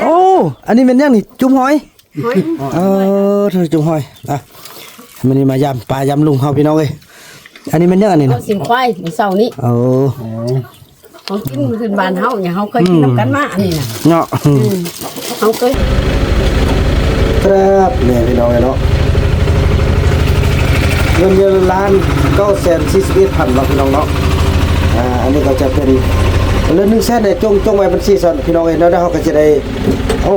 โอ้อันนี้เป็นยังนี่จุ่มหอยเธอจุ่มหอยอ่ะมันนี่มายำปลายำลุงเฮาพี่น้องเอ้ยอันนี้เป็นยังอันนี้นะ สิงควายมื้อเช้านี้เขากินขึ้นบ้านเฮาเนี่ยเฮาเคยกินนำกันมาอันนี้น่ะเนาะเฮาเคยครับเนี่ยพี่น้องเนาะเงินล้าน941,000เนาะพี่น้องเนาะอันนี้ก็จะเป็นเรื่อง100,000เนี่ยจงไว้บัญชีซะพี่น้องเอ้ยแล้วเฮาก็จะได้โอ้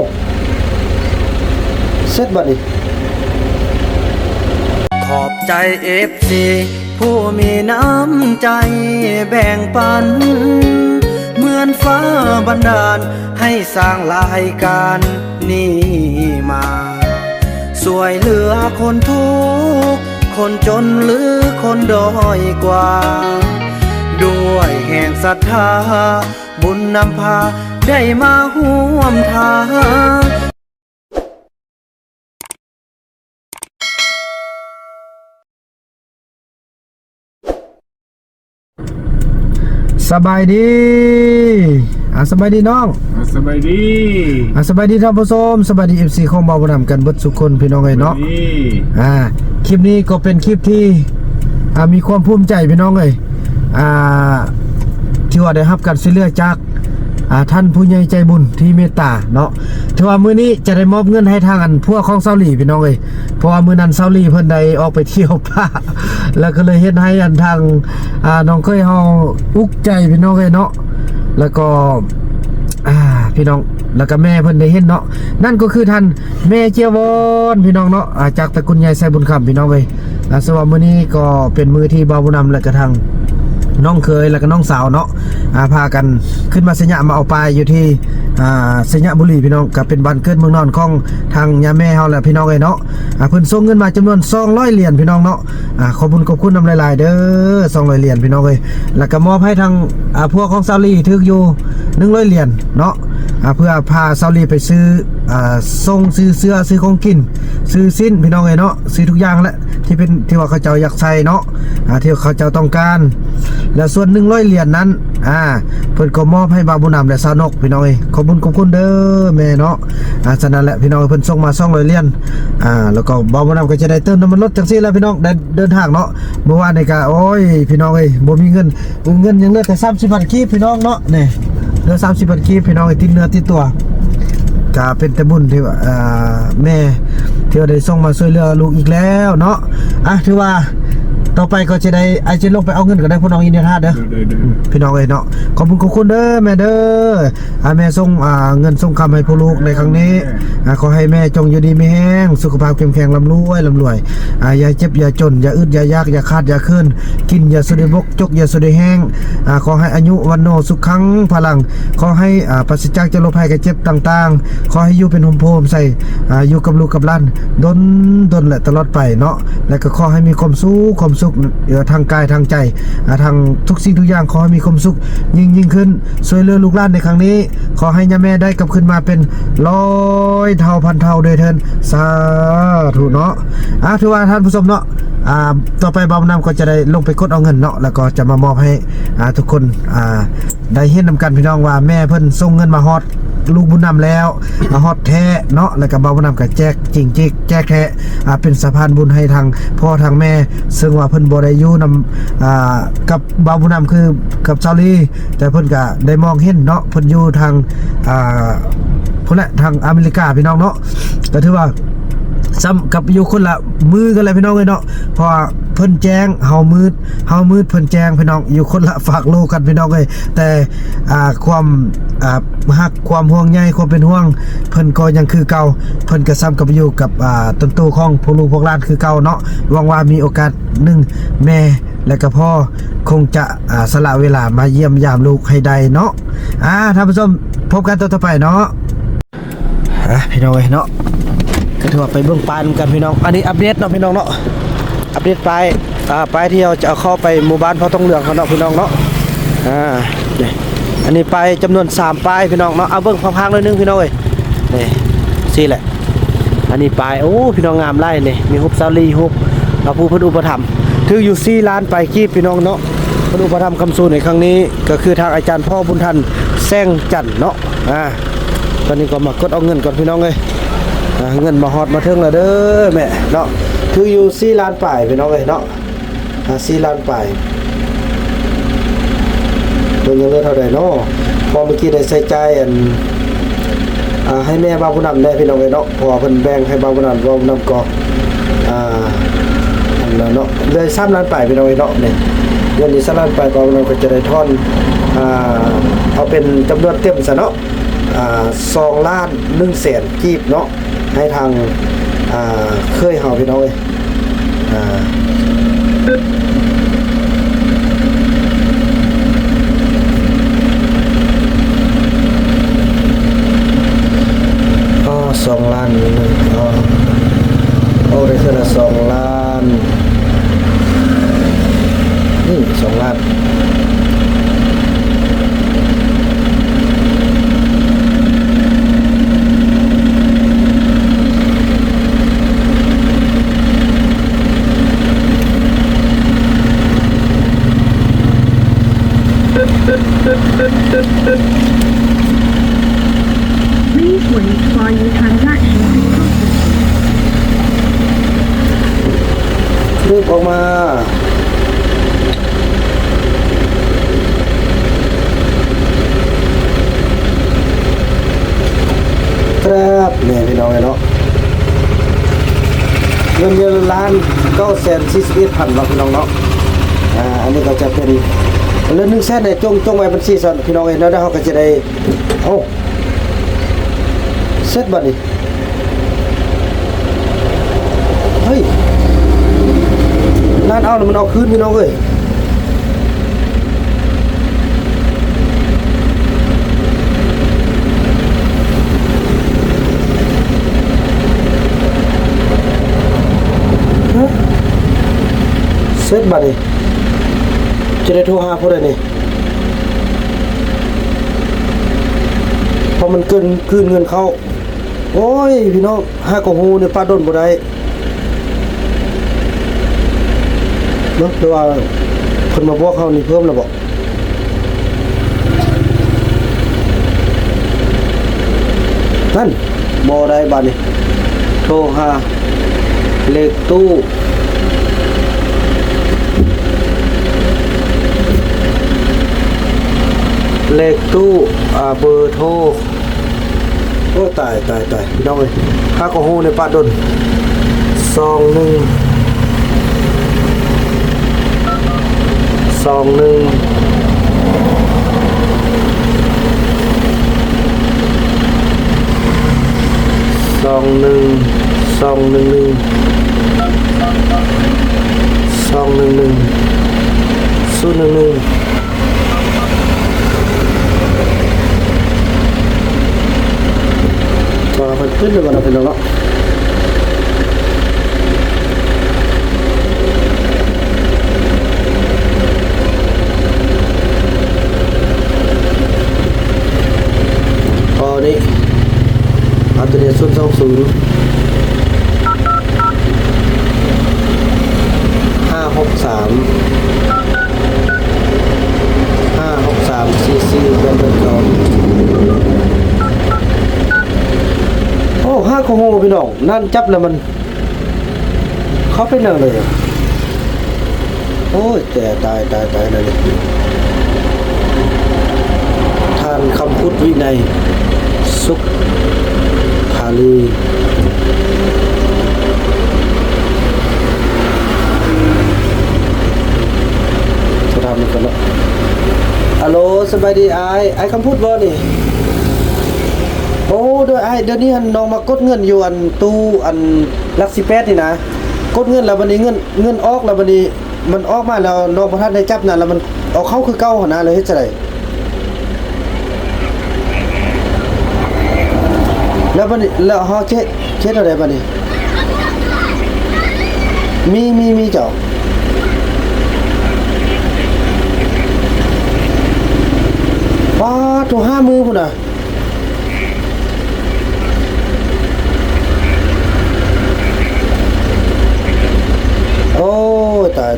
เสร็จบัดนี้ขอบใจ FC ผู้มีน้ำใจแบ่งปันเหมือนฟ้าบันดาลให้สร้างรายการนี้มาช่วยเหลือคนทุกข์คนจนหรือคนด้อยกว่าด้วยแห่งศรัทธาบุญนำพาได้มาร่วมทางสบายดีสบายดีน้องสบายดีสบายดีท่านผู้ชมสบายดี FC ของเบาบ่นำกันเบิดทุกคนพี่น้องเอ้ยเนาะคลิปนี้ก็เป็นคลิปที่มีความภูมิใจพี่น้องเอ้ยที่ว่าได้รับการช่วยเหลือจากท่านผู้ใหญ่ใจบุญที่เมตตาเนาะถือว่ามื้อนี้จะได้มอบเงินให้ทางอันพวกของเซาหลีพี่น้องเอ้ยเพราะว่ามื้อนั้นเซาหลีเพิ่นได้ออกไปเที่ยวป่าแล้วก็เลยเฮ็ดให้อันทางน้องเคยเฮาอุกใจพี่น้องเอ้ยเนาะแล้วก็พี่น้องแล้วก็แม่เพิ่นได้เห็นเนาะนั่นก็คือท่านแม่เจียวอนพี่น้องเนาะจากตระกูลใหญ่ไสบุญคำพี่น้องเอ้ยสว่ามื้อนี้ก็เป็นมื้อที่เบาบุญนำและก็ทางน้องเคยแล้วก็น้องสาวเนาะพากันขึ้นมาสยามมาเอาปลาอยู่ที่สยามบุรีพี่น้องก็เป็นบ้านเกิดเมืองนอนของทางย่าแม่เฮาแหละพี่น้องเอ้ยเนาะเพิ่นส่งเงินมาจำนวน200เหรียญพี่น้องเนาะขอบคุณนำหลายๆเด้อ200เหรียญพี่น้องเอ้ยแล้วก็มอบให้ทางพวกของซาลีถึกอยู่100เหรียญเนาะเพื่อพาซาลีไปซื้อส่งซื้อเสื้อซื้อของกินซื้อสิ้นพี่น้องเอ้ยเนาะซื้อทุกอย่างแหละที่เป็นที่ว่าเขาเจ้าอยากใส่เนาะที่เขาเจ้าต้องการแล้วส่วน100เหรียญนั้นเพิ่นก็มอบให้บาบุญนำและสาวนกพี่น้องเอ้ยขอบคุณเด้อแม่เนาะฉะนั้นแหละพี่น้องเพิ่นส่งมา200เหรียญแล้วก็บาบุญนำก็จะได้เติมน้ำมันรถจังซี่แล้วพี่น้องได้เดินทางเนาะเมื่อวานนี่ก็โอ้ยพี่น้องเอ้ยบ่มีเงินยังเหลือแต่30 บาทกีบพี่น้องเนาะนี่เหลือ30 บาทกีบพี่น้องติดเนื้อติดตัวก็เป็นแต่บุญที่แม่ที่ได้ส่งมาช่วยเหลือลูกอีกแล้วเนาะถือว่าต่อไปก็จะได้ไอจะลงไปเอาเงินก็ได้พี่น้องอินเดียธาตุเด้อพี่น้องเอ้ยเนาะขอบคุณเด้อแม่เด้อแม่ส่งเงินส่งคำให้พ่อลูกในครั้งนี้ขอให้แม่จงอยู่ดีมีแห้งสุขภาพเข้มแข็งร่ำรวยอย่าเจ็บอย่าจนอย่าอึดอย่ายากอย่าขาดอย่าขึ้นกินอย่าสุดบกจกอย่าสุดแห้งขอให้อายุวันโนสุขขังพลังขอให้ปราศจากโรคภัยไข้เจ็บต่างๆขอให้อยู่เป็นโฮมโพมใส่อยู่กับลูกกับหลานดนและตลอดไปเนาะและก็ขอให้มีความสุขทางกายทางใจทางทุกสิ่งทุกอย่างขอให้มีความสุขยิ่งขึ้นช่วยเหลือลูกหลานในครั้งนี้ขอให้ย่าแม่ได้กลับขึ้นมาเป็น100 เท่าพันเท่าโดยเถิดสาธุเนาะถือว่าท่านผู้ชมเนาะต่อไปบาวนำก็จะได้ลงไปกดเอาเงินเนาะแล้วก็จะมามอบให้ทุกคนได้เห็นนำกันพี่น้องว่าแม่เพิ่นส่งเงินมาฮอดลูกบุญนำแล้วฮอดแท้เนาะแล้วก็บ่าวบุญนำก็แจกจริงแจกแท้เป็นสะพานบุญให้ทางพ่อทางแม่ซึ่งว่าเพิ่นบ่ได้อยู่นำกับบ่าวบุญนำคือกับซาลีแต่เพิ่นก็ได้มองเห็นเนาะเพิ่นอยู่ทางพุ่นแหละทางอเมริกาพี่น้องเนาะก็ถือว่าซ้ำกับอยู่คนละมือกันเลยพี่น้องเลยเนาะเพราะเพิ่นแจ้งเฮามืดเพิ่นแจ้งพี่น้องอยู่คนละฝากโลกกันพี่น้องเลยแต่ความฮักความห่วงใยความเป็นห่วงเพิ่นก็ยังคือเก่าเพิ่นก็ซ้ำกับอยู่กับต้นโตของพวกลูกพวกหลานคือเก่าเนาะหวังว่ามีโอกาสหนึ่งแม่และก็พ่อคงจะสละเวลามาเยี่ยมยามลูกให้ได้เนาะท่านผู้ชมพบกันต่อไปเนาะพี่น้องเนาะก็ถือว่าไปเบื้องปลายกันพี่น้องอันนี้อัปเดตเนาะพี่น้องเนาะอัปเดตปลายที่เราจะเอาเข้าไปหมู่บ้านพ่อต้องเหลืองเขาเนาะพี่น้องเนาะอันนี้ไปจำนวน3ปลายพี่น้องเนาะเอาเบื้องพังๆเลยนึงพี่น้องเอ้ยนี่สิแหละอันนี้ปลายโอ้พี่น้องงามไล่นี่มีฮุบซาลีฮุบเราผู้พุทธอุปถัมภ์ถืออยู่4 ล้านไปกีบพี่น้องเนาะพุทธอุปถัมภ์คำสูในครั้งนี้ก็คือทางอาจารย์พ่อบุญทันแซงจันเนาะ ตอนนี้ก็มากดเอาเงินก่อนพี่น้องเอ้ยเงินมาฮอดมาถึงแล้วเด้อแม่เนาะคืออยู่4ล้านปลายพี่น้องเอ้ยเนาะ4ล้านปลายเบิ่งยังเหลือเท่าใดเนาะพอเมื่อกี้ได้ใช้จ่ายให้แม่บ่าวผู้นำได้พี่น้องเอ้ยเนาะเพราะว่าเพิ่นแบ่งให้บ่าวผู้นำก็อันนั้นเนาะเลย3ล้านปลายพี่น้องเอ้ยเนาะนี่เงินนี้3ล้านปลายบ่าวผู้นำก็จะได้ทอนเอาเป็นจำนวนเต็มซะเนาะ2ล้าน1แสนกีบเนาะให้ทางเคยเฮาพี่น้องเอ้ย2ล้านได้เท่าละ2ล้านนี่2ล้านPlease wait while your transaction is processed. รีบออกมาครับเนี่ยพี่น้องเนาะเงินเดือนล้าน941,000บาทพี่น้องเนาะอันนี้ก็จะเป็นเรื่อง100,000เนี่ยจงไว้บัญชีส่วนพี่น้องเนาะแล้วเฮาก็จะได้เสร็จบัดนี้เฮ้ยนั่นเอาแล้วมันเอาคืนพี่น้องเอ้ยเสร็จบัดนี้จะได้โทรหาผู้ใดนี่พอมันคืนเงินเขาโอ้ยพี่น้อง5กว่าฮูเนี่ยป้าดนบ่ได้เนาะแต่ว่าเพิ่นมาบอกเขานี่เพิ่มแล้วบ่นั่นบ่ได้บัดนี้โทรหาเลขตู้เบอร์โทรโอ้ตายพี่น้องเอ้ย5กว่าฮูในป้าดนก็มันขึ้นเลยก่อนนะพี่น้องเนาะพอนี้เอาตัวนี้020 563 เป็นเก่าโอ้5กว่าโมงพี่น้องนั่นจับแล้วมันเขาเป็นอะไรเลยโอ้ยแต่ตายเลยท่านคำพุทธวินัยสุขภาลีจะทำมันกันเนาะฮัลโหลสบายดีไอ้คำพูดบ่นี่โอ้เดี๋ยวนี้น้องมากดเงินอยู่อันตู้อันลักซิแปดนี่นะกดเงินแล้วบัดนี้เงินออกแล้วบัดนี้มันออกมาแล้วน้องบ่ทันได้จับนั่นแล้วมันเอาเข้าคือเก่าหั่นนะเลยเฮ็ดจังได๋แล้วบัดนี้แล้วเฮาเช็ดอะไรบัดนี้มีเจ้าว้าตัว5มือพุ่นน่ะโอ้ตาย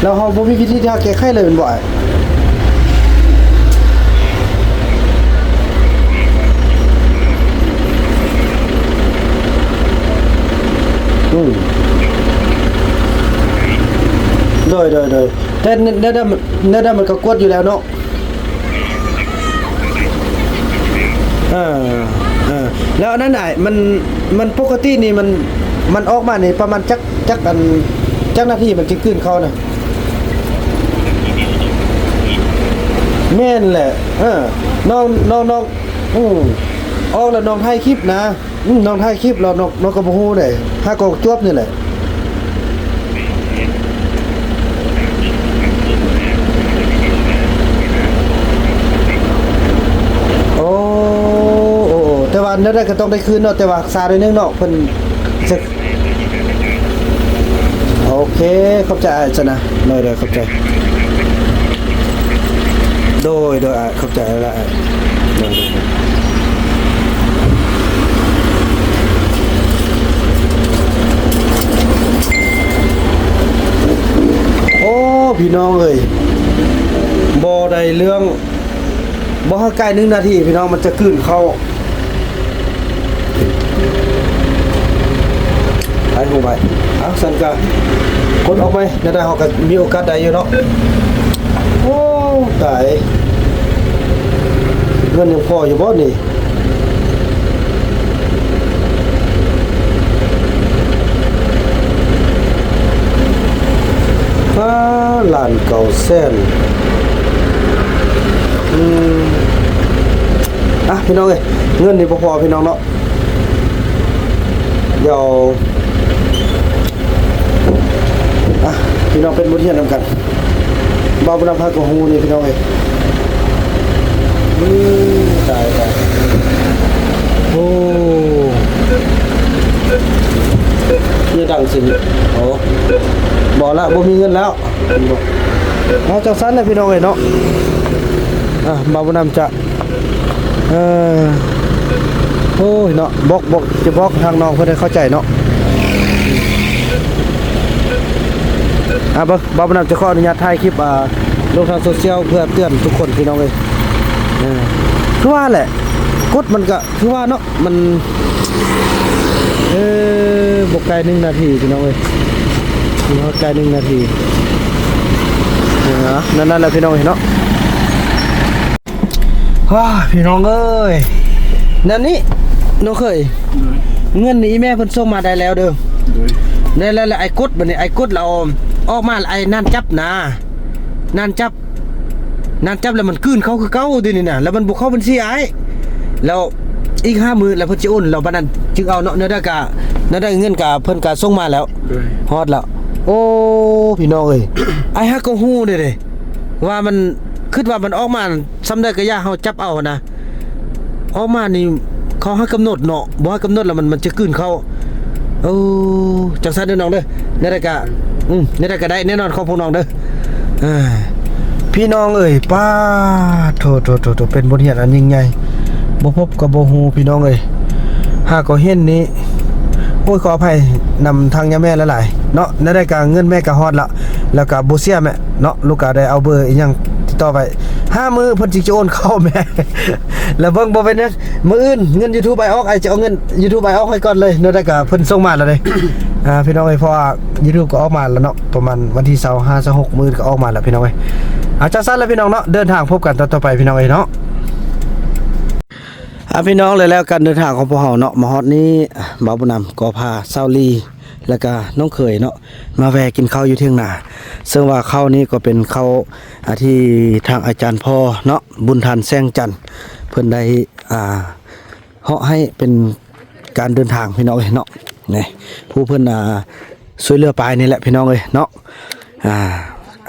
แล้วเฮาบ่มีวิธีที่จะแก้ไขเลยแม่นบ่ โดยแต่เนื้อมันก็กวดอยู่แล้วเนาะแล้วอันนั้นน่ะมันปกตินี่มันออกมานี่ประมาณจักนาทีมันจะขึ้นเขาน่ะแม่นแหละน้องออกแล้วน้องถ่ายคลิปนะน้องถ่ายคลิปแล้วน้องก็บ่ฮู้ได้ถ้าก็จวบนี่แหละโอ้แต่ว่านั่นได้ก็ต้องได้คืนเนาะแต่ว่าซาด้วยนึงเนาะเพิ่นจะโอเคเข้าใจจ้ะนะโดยเข้าใจโดยเข้าใจแล้วโดยโอ้พี่น้องเอ้ยบ่ได้เรื่องบ่ฮอดใกล้1นาทีพี่น้องมันจะขึ้นเข้าไปหูไปเอาสั่นก็กดออกไปได้เฮาก็มีโอกาสได้อยู่เนาะโอ้ตายเงินยังพออยู่บ่นี่ล้านเก่าแสนพี่น้องเอ้ยเงินนี่บ่พอพี่น้องเนาะเดี๋ยวพี่น้องเป็นบทเรียนนำกันบ่าวบุญนำพากับฮูนี่พี่น้องเอ้ยตายโอ้นี่ดังสิโอ้บ่ละบ่มีเงินแล้วเอาจังซั่นน่ะพี่น้องเอ้ยเนาะบ่าวบุญนำจะโอ้ยเนาะบอกจะบอกทางน้องเพื่อให้เข้าใจเนาะบ่าวบุญนำจะขออนุญาตถ่ายคลิปลงทางโซเชียลเพื่อเตือนทุกคนพี่น้องเลยคือว่าแหละกดมันก็คือว่าเนาะมันบกไกล1นาทีพี่น้องเลยบกไกล1นาทีนั่นแหละพี่น้องเห็นเนาะพี่น้องเอ้ยนั่นนี่น้องเคยเงินนี่แม่เพิ่นส่งมาได้แล้วเด้อได้แล้วไอ้กดบัดนี้ไอ้กดเราออกมาไอ้นั่นจับนะนั่นจับแล้วมันคืนเขาคือเก่าดินี่น่ะแล้วมันบ่เข้าบัญชีไอ้แล้วอีก50,000แล้วเพิ่นสิโอนแล้วบัดนั้นจึงเอาเนาะเนื้อได้เงินกะเพิ่นกะส่งมาแล้วฮอดแล้วโอ้พี่น้องเอ้ยไอ้ฮักก็ฮู้เด้ว่ามันคิดว่ามันออกมาซ้ำได้ก็ย่าเฮาจับเอานะออกมานี่เขาให้กำหนดเนาะบ่ให้กำหนดแล้วมันจะคืนเขาจังซั่นเด้อน้องเด้อในรายการในรายการได้แน่นอนของพวกน้องเด้อพี่น้องเอ้ยป้าโถเป็นบทเรียนอันยิ่งใหญ่บ่พบกับบ่ฮู้พี่น้องเอ้ยหากก็เห็นนี้โอ้ยขออภัยนำทางย่าแม่หลายๆเนาะในรายการเงินแม่ก็ฮอดแล้วก็บ่เสียแม่เนาะลูกก็ได้เอาเบอร์อีหยังติดต่อไป5 มื้อเพิ่นสิโอนเข้าแม่ แล้วเบิ่งบ่เป็นนะมื้ออื่นเงิน YouTube ไปออกไอ้จะเอาเงิน YouTube ไปออกให้ก่อนเลยเนาะได้ก็เพิ่นส่งมาแล้วเด้ พี่น้องเอ้ยเพราะว่า YouTube ก็ออกมาแล้วเนาะประมาณวันที่25 26มื้อก็ออกมาแล้วพี่น้องเอ้ยจังซั่นแล้วพี่น้องเนาะเดินทางพบกันต่อไปพี่น้องเอ้ยเนาะพี่น้องเลยแล้วการเดินทางของพวกเฮาเนาะมาฮอดนี้บ่าวบุญนำก็พาเซาลีแล้วก็น้องเขยเนาะมาแวะกินข้าวอยู่เที่ยงนาซึ่งว่าข้าวนี้ก็เป็นข้าวที่ทางอาจารย์พ่อเนาะบุญทันแซงจันทร์เพิ่นได้เหาะให้เป็นการเดินทางพี่น้องเอ้ยเนาะนี่ผู้เพิ่นช่วยเหลือปลายนี่แหละพี่น้องเอ้ยเนาะ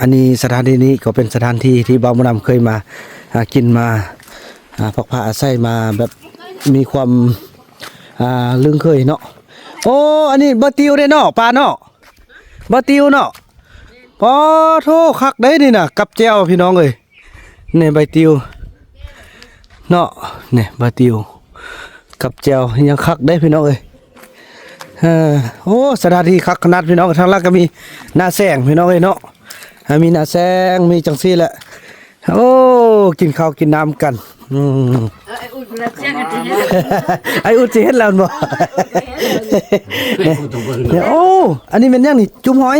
อันนี้สถานที่นี้ก็เป็นสถานที่ที่บ่าวบุญนำเคยมากินมาพักผ้าอาศัยมาแบบมีความลึงเคยเนาะโอ้อันนี้บะติวได้เนาะปลาเนาะบะติวเนาะพอโทคักได้นี่น่ะกับแจ่วพี่น้องเอ้ยนี่ใบติวเนาะนี่บะติวกับแจ่วยังคักได้พี่น้องเอ้ยโอ้สถานที่คักขนาดพี่น้องทางล่างก็มีหน้าแสงพี่น้องเอ้ยเนาะมีหน้าแสงมีจังซี่แหละโอ้กินข้าวกินน้ำกัน ไอ้อุ่นแล้วเจ้ากันจะเห็น ไอ้อุจิเฮ็ดแล้วบ่เนี่ยโอ้อันนี้เป็นยังนี่จุ่มหอย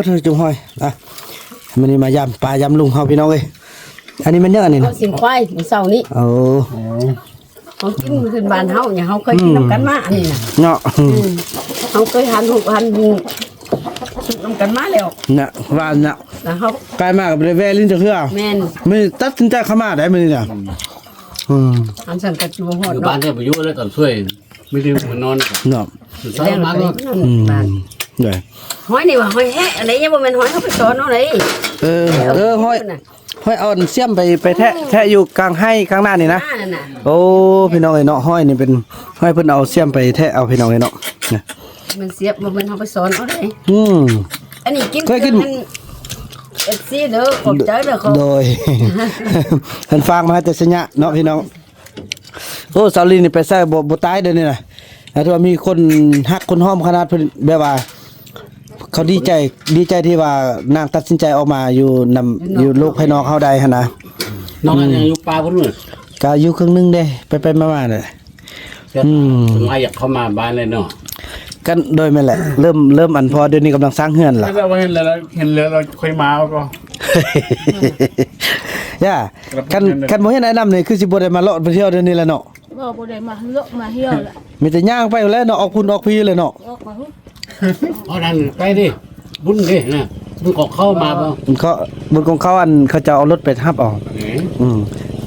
เธอจุ่มหอยอ่ะมันนี่มายำปลายำลุงเฮาพี่น้องเอ้ยอันนี้มันยังอันนี้ เอา นะ สิงควายมื้อเช้านี้ โอ้ ของกินขึ้นบ้านเฮาเนี่ยเฮาเคยกินน้ำกันมาอันนี้น่ะ เนาะ เฮาเคยหันหุบหันสุกน้ำกันมาแล้ว น่ะว่าน่ะ แล้วเฮา ใกล้มากกับแวลิ้นจะคือเอา แม่น มันตัดสินใจเข้ามาได้มื้อนี้น่ะ อันสั่นกระจูฮอด อยู่บ้า เนาะ นเนี่ยไปอยู่แล้วตอนช่วยไม่ได้มานอน เนาะ สุดท้ายมาก็ บ้าน ได้ หอยนี่ว่าหอยแฮะอะไรยังบ่แม่นหอยเฮาไปสอนเอาเลย ห้อยเอาเสียมไปแทะอยู่กลางให้ข้างหน้านี่นะ นั่นน่ะ โอ้พี่น้องเอ้ยเนาะห้อยนี่เป็นห้อยเพิ่นเอาเสียมไปแทะเอาพี่น้องเอ้ยเนาะเนี่ย มันเสียบบ่แม่นเฮาไปสอนเอาเลย อันนี้กิน เคยกิน เอฟซีเด้อขอบใจเด้อขอบ โดย เพิ่นฝากมาให้แต่สัญญาเนาะพี่น้องโอ้สาวลีนี่ไปใส่บ่ตายเด้อนี่น่ะแต่ว่ามีคนฮักคนห้อมขนาดเพิ่นแบบว่า เขาดีใจที่ว่านางตัดสินใจออกมาอยู่โลกภายนอกเฮาได้หั่นนะ น้องอันยังอยู่ป่าพุ่นนู่น ก็อยู่ครึ่งหนึงเด้ไปมาๆน่ะ ถึงว่าอยากเข้ามาบ้านเลยเนาะ กันโดยแม่นแหละเริ่มอันพอเดี๋ยวนี้กำลังสร้างเฮือนล่ะ ถ้าเราเห็นแล้วเราค่อยมาก็ ย่ากันบ่เห็นไอ้นำนี่คือสิบ่ได้มาเลาะไปเที่ยวเดี๋ยวนี้แหละเนาะ บ่ได้มาเลาะมาเที่ยวละ มีแต่ย่างไปแล้วเนาะออกพุ่นออกพีเลยเนาะ ออกมา เพราะนั้นไปดิบุญดินะบุญก็เข้ามาบ่ มันเขาบนของเขาอันเขาจะเอารถไปทับเอา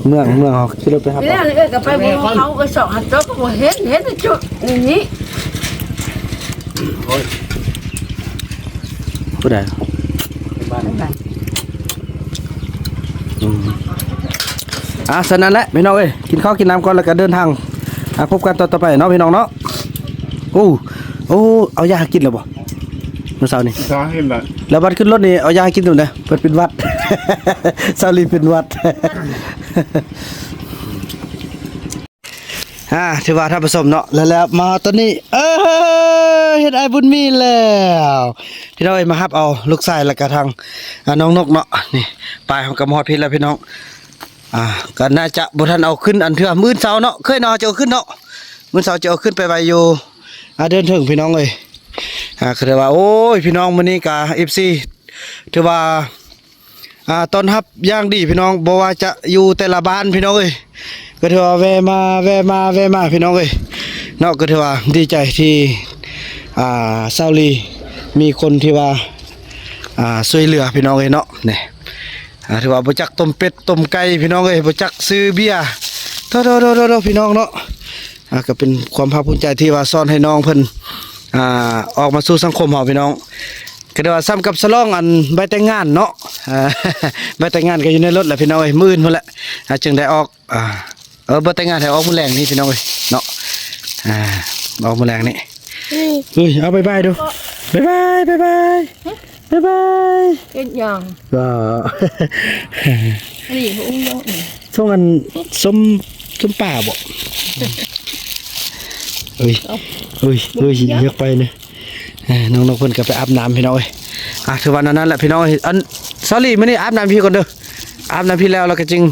เมืองเขาขี่รถไปทับ ไป เอา แล้วก็ไปบ่เขาก็สอกหัดตกก็บ่เห็นแต่จุดนี่ ผู้ใด บ้าน ฉะนั้นแหละพี่น้องเอ้ยกินข้าวกินน้ำก่อนแล้วก็เดินทางพบกันต่อไปเนาะพี่น้องเนาะโอ้เอายากินแล้วบ่เมื่อเช้านี่ สาเห็นละ แล้วบัดขึ้นรถนี่เอายากินตัวไหนเปิดเป็นวัด ซาลีเป็นวัด ถือว่าท่านผู้ชมเนาะแล้วมาตอนนี้เฮ็ดไอ้บุญมีแล้วพี่น้องเอ้ยมาฮับเอาลูกชายแล้วก็ทางน้องนกเนาะนี่ปลายของกระมอดพิษแล้วพี่น้องก็น่าจะบ่ทันเอาขึ้นอันเถื่อมื้อเช้าเนาะเคยเนาะจะเอาขึ้นเนาะมื้อเช้าจะเอาขึ้นไปไว้อยู่เดินถึงพี่น้องเอ้ยคือว่าโอ้ยพี่น้องมื้อนี้ก็ FC ถือว่าตอนรับอย่างดีพี่น้องบ่ว่าจะอยู่แต่ละบ้านพี่น้องเอ้ยก็ถือว่าแวะมาพี่น้องเอ้ยเนาะก็ถือว่าดีใจที่ซาวลีมีคนที่ว่าช่วยเหลือพี่น้องเอ้ยเนาะนี่ถือว่าบ่จักต้มเป็ดต้มไก่พี่น้องเอ้ยบ่จักซื้อเบียร์โทพี่น้องเนาะก็เป็นความภาคภูมิใจที่ว่าสอนให้น้องเพิ่นออกมาสู่สังคมเฮาพี่น้องก็ได้ว่าซ้ำกับสลองอันใบแต่งงานเนาะใบแต่งงานก็อยู่ในรถแหละพี่น้องเอ้ยมื้อพุ่นแหละจึงได้ออกใบแต่งงานให้ออกมื้อแรงนี่พี่น้องเอ้ยเนาะออกมื้อแรงนี่เฮ้ยเอาบ๊ายบายดูบ๊ายบาย เป็นหยัง ก็ นี่อุ้งยัง ช่วงอันส้มป่าบ่เฮ้ยอยากไปเนี่ยน้องๆเพิ่นก็ไปอาบน้ำพี่น้องเอ้ยถือว่านั้นแหละพี่น้องเอ้ยอันซอรี่มื้อนี้อาบน้ำพี่ก่อนเด้ออาบน้ำพี่แล้วก็จริง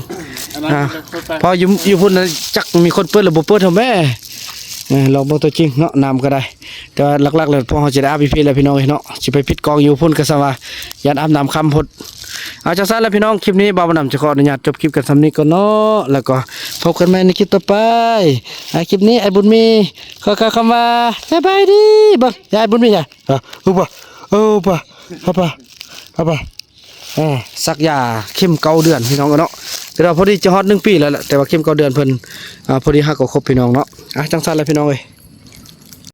พออยู่พุ่นจักมีคนเปิดหรือบ่เปิดเท่าแม่ลองเบิ่งตัวจริงเนาะน้ำก็ได้แต่ว่าหลักๆเลยพอเฮาสิได้อาบพี่แล้วพี่น้องเอ้ยเนาะสิไปปิดกองอยู่พุ่นก็ซะว่ายันอาบน้ำค่ำพุ่นเอาจังซั่นแล้วพี่น้องคลิปนี้บ่าวบ่นำจะขออนุญาตจบคลิปกันส่ำนี้ก่อนเนาะแล้วก็พบกันใหม่ในคลิปต่อไปคลิปนี้ไอ้บุญมีขอคำว่าบ๊ายบายดีเบิ่งยายบุญมีจ้ะป่ะสักยาเข้มเก่าเดือนพี่น้องเนาะแต่เราพอดีจะฮอด1 ปีแล้วแหละแต่ว่าเข้มเก่าเดือนเพิ่นพอดีฮักก็ครบพี่น้องเนาะจังซั่นแล้วพี่น้องเอ้ย